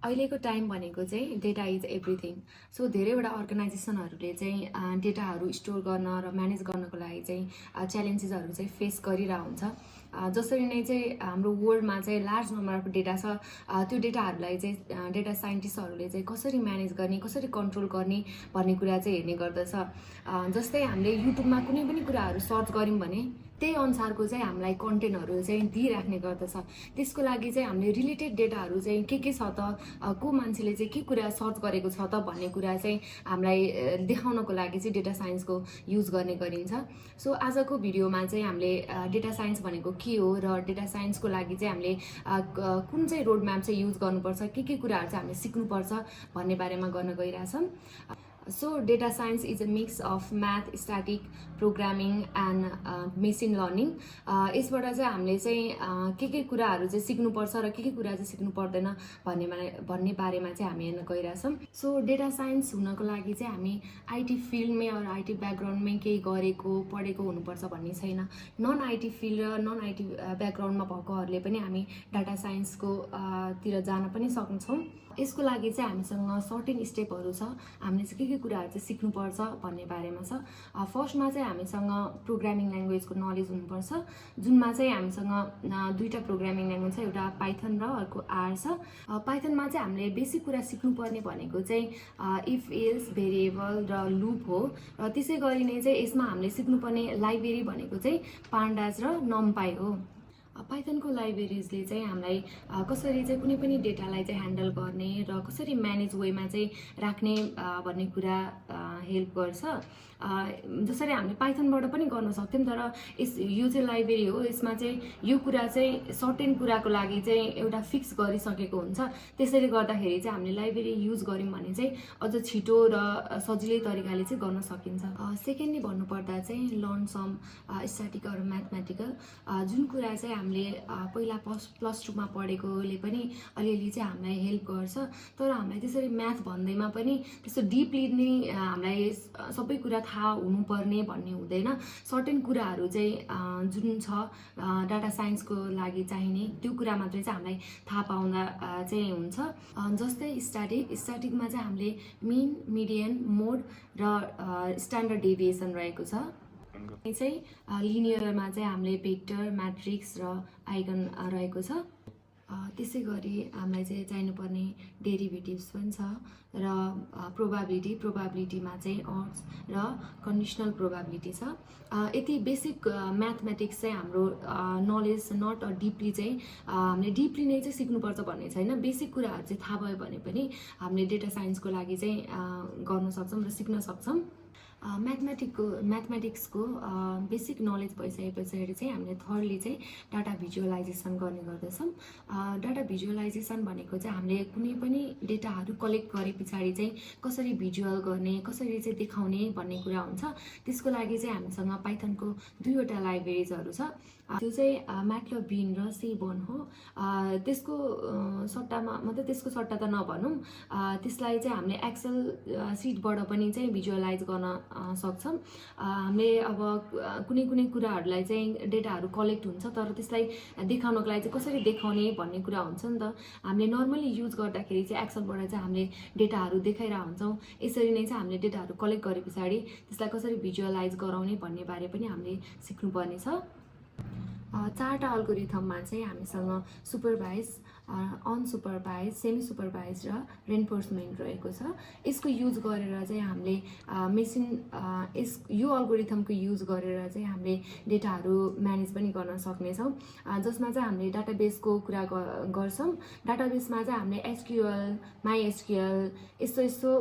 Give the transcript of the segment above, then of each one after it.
अहिलेको टाइम भनेको चाहिँ डेटा इज एभ्रिथिङ। सो धेरैवटा अर्गनाइजेसनहरूले चाहिँ डेटाहरू स्टोर गर्न र म्यानेज गर्नको लागि चाहिँ च्यालेन्जेसहरू चाहिँ फेस गरिरहेको हुन्छ। जसरी नै चाहिँ हाम्रो वर्ल्डमा चाहिँ लार्ज नम्बर अफ डेटा छ, त्यो डेटाहरूलाई चाहिँ डेटा साइन्टिस्टहरूले चाहिँ कसरी म्यानेज गर्ने, कसरी कन्ट्रोल गर्ने भन्ने कुरा चाहिँ हेर्ने गर्दछ। जस्तै हामीले युट्युबमा कुनै पनि कुराहरू सर्च गऱ्यौँ भने त्यही अनुसारको चाहिँ हामीलाई कन्टेन्टहरू चाहिँ दिइराख्ने गर्दछ। त्यसको लागि चाहिँ हामीले रिलेटेड डेटाहरू चाहिँ के छ त, को मान्छेले चाहिँ के कुरा सर्च गरेको छ त भन्ने कुरा चाहिँ हामीलाई देखाउनको लागि चाहिँ डेटा साइन्सको युज गर्ने गरिन्छ। सो आजको भिडियोमा चाहिँ हामीले डेटा साइन्स भनेको के हो र डेटा साइन्सको लागि चाहिँ हामीले कुन चाहिँ रोड म्याप चाहिँ युज गर्नुपर्छ, के कुराहरू चाहिँ हामीले सिक्नुपर्छ भन्ने बारेमा गर्न गइरहेछौँ। So data science is a mix of math, static, programming and machine learning. यसबाट चाहिँ हामीले चाहिँ के कुराहरू चाहिँ सिक्नुपर्छ र के कुरा चाहिँ सिक्नु पर्दैन भन्ने बारेमा चाहिँ हामी हेर्न गइरहेछौँ। सो डेटा साइन्स हुनको लागि चाहिँ हामी आइटी फिल्डमै र आइटी ब्याकग्राउन्डमै केही गरेको पढेको हुनुपर्छ भन्ने छैन। नन आइटी फिल्ड र नन आइटी ब्याकग्राउन्डमा भएकोहरूले पनि हामी डाटा साइन्सको तिर जान पनि सक्छौँ। यसको लागि चाहिँ हामीसँग सर्टेन स्टेपहरू छ, हामीले चाहिँ के कुराहरू चाहिँ सिक्नुपर्छ भन्ने बारेमा छ। फर्स्टमा चाहिँ हामीसँग प्रोग्रामिङ ल्याङ्ग्वेजको नलेज हुनुपर्छ, जुनमा चाहिँ हामीसँग दुईवटा प्रोग्रामिङ ल्याङ्ग्वेज छ, एउटा पाइथन र अर्को आर छ। पाइथनमा चाहिँ हामीले बेसिक कुरा सिक्नुपर्ने भनेको चाहिँ इफ एल्स, भेरिएबल र लुप हो। र त्यसै गरी नै चाहिँ यसमा हामीले सिक्नुपर्ने लाइब्रेरी भनेको चाहिँ पान्डाज र नम्पाई हो। पाइथनको लाइब्रेरिजले चाहिँ हामीलाई कसरी चाहिँ कुनै पनि डेटालाई चाहिँ ह्यान्डल गर्ने र कसरी म्यानेज वेमा चाहिँ राख्ने भन्ने कुरा हेल्प गर्छ। जसरी हामीले पाइथनबाट पनि गर्न सक्थ्यौँ, तर यो चाहिँ लाइब्रेरी हो, यसमा चाहिँ यो कुरा चाहिँ सर्टेन कुराको लागि चाहिँ एउटा फिक्स गरिसकेको हुन्छ। त्यसैले गर्दाखेरि चाहिँ हामीले लाइब्रेरी युज गऱ्यौँ भने चाहिँ अझ छिटो र सजिलै तरिकाले चाहिँ गर्न सकिन्छ। सेकेन्डली भन्नुपर्दा चाहिँ learn some static or mathematical, जुन कुरा चाहिँ हामीले पहिला प्लस टूमा पढेकोले पनि अलिअलि चाहिँ हामीलाई हेल्प गर्छ। तर हामीलाई त्यसरी म्याथ भन्दैमा पनि त्यस्तो डिपली नै हामीलाई सबै कुरा थाहा हुनुपर्ने भन्ने हुँदैन। सर्टेन कुराहरू चाहिँ जुन छ डाटा साइन्सको लागि चाहिने त्यो कुरा मात्रै चाहिँ हामीलाई थाहा पाउँदा चाहिँ हुन्छ। जस्तै स्ट्याटिकमा चाहिँ हामीले मिन, मिडियन, मोड र स्ट्यान्डर्ड डेभिएसन रहेको छ। चाहिँ लिनियरमा चाहिँ हामीले भेक्टर, म्याट्रिक्स र आइगन रहेको छ। त्यसै गरी हामीलाई चाहिँ चाहिनुपर्ने डेरिभेटिभ्स पनि छ र प्रोबाबिलिटीमा चाहिँ अड्स र कन्डिसनल प्रोबाबिलिटी छ। यति बेसिक म्याथमेटिक्स चाहिँ हाम्रो नलेज नट डिपली चाहिँ हामीले डिपली नै चाहिँ सिक्नुपर्छ भन्ने छैन। बेसिक कुराहरू चाहिँ थाहा भयो भने पनि हामीले डेटा साइन्सको लागि चाहिँ गर्न सक्छौँ र सिक्न सक्छौँ। म्याथमेटिक्सको बेसिक नलेज भइसके पछाडि चाहिँ हामीले थर्डली चाहिँ डाटा भिजुअलाइजेसन गर्ने गर्दछौँ। डाटा भिजुअलाइजेसन भनेको चाहिँ हामीले कुनै पनि डेटाहरू कलेक्ट गरे पछाडि चाहिँ कसरी भिजुअल गर्ने, कसरी चाहिँ देखाउने भन्ने कुरा हुन्छ। त्यसको लागि चाहिँ हामीसँग पाइथनको दुईवटा लाइब्रेरिजहरू छ। त्यो चाहिँ म्याटलबिन र सेबोन हो। त्यसको सट्टा त नभनौँ, त्यसलाई चाहिँ हामीले एक्सेल सिटबाट पनि चाहिँ भिजुअलाइज गर्न सक्छौँ। हामीले अब कुनै कुराहरूलाई चाहिँ डेटाहरू कलेक्ट हुन्छ, तर त्यसलाई देखाउनको लागि चाहिँ कसरी देखाउने भन्ने कुरा हुन्छ नि त। हामीले नर्मली युज गर्दाखेरि चाहिँ एक्सेलबाट चाहिँ हामीले डेटाहरू देखाइरहेको हुन्छौँ। यसरी नै चाहिँ हामीले डेटाहरू कलेक्ट गरे पछाडि त्यसलाई कसरी भिजुअलाइज गराउने भन्ने बारे पनि हामीले सिक्नुपर्ने छ। चारवटा अल्गोरिथममा चाहिँ हामीसँग सुपरभाइज, अनसुपरभाइज, सेमी सुपरभाइज र रेन्फोर्समेन्ट रहेको छ। यसको युज गरेर चाहिँ हामीले यो अल्गोरिथमको युज गरेर चाहिँ हामीले डेटाहरू म्यानेज पनि गर्न सक्नेछौँ। जसमा चाहिँ हामीले डाटाबेसको कुरा गर्छौँ। डाटाबेसमा चाहिँ हामीले एसक्युएल, माइएसक्युएल यस्तो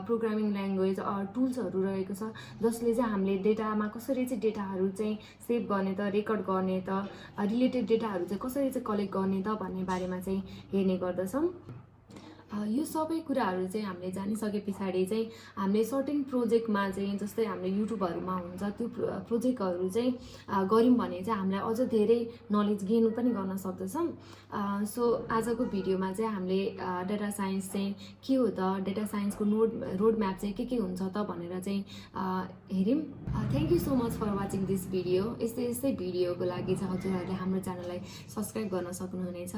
प्रोग्रामिङ ल्याङ्ग्वेज टुल्सहरू रहेको छ, जसले चाहिँ हामीले डेटामा कसरी चाहिँ डेटाहरू चाहिँ सेभ गर्ने त, रेकर्ड गर्ने त, रिलेटेड डेटाहरू चाहिँ कसरी चाहिँ कलेक्ट गर्ने त भन्ने बारेमा चाहिँ हेर्ने गर्दछौँ। यो सबै कुराहरू चाहिँ हामीले जानिसके पछाडि चाहिँ हामीले सर्टेन प्रोजेक्टमा चाहिँ जस्तै हामीले युट्युबहरूमा हुन्छ त्यो प्रोजेक्टहरू चाहिँ गऱ्यौँ भने चाहिँ हामीलाई अझ धेरै नलेज गेन पनि गर्न सक्दछौँ। सो आजको भिडियोमा चाहिँ हामीले डेटा साइन्स चाहिँ के हो त, डेटा साइन्सको रोड म्याप चाहिँ के हुन्छ त भनेर चाहिँ हेऱ्यौँ। Thank you so much for watching this video. यस्तै भिडियोको लागि चाहिँ हजुरहरूले हाम्रो च्यानललाई सब्सक्राइब गर्न सक्नुहुनेछ।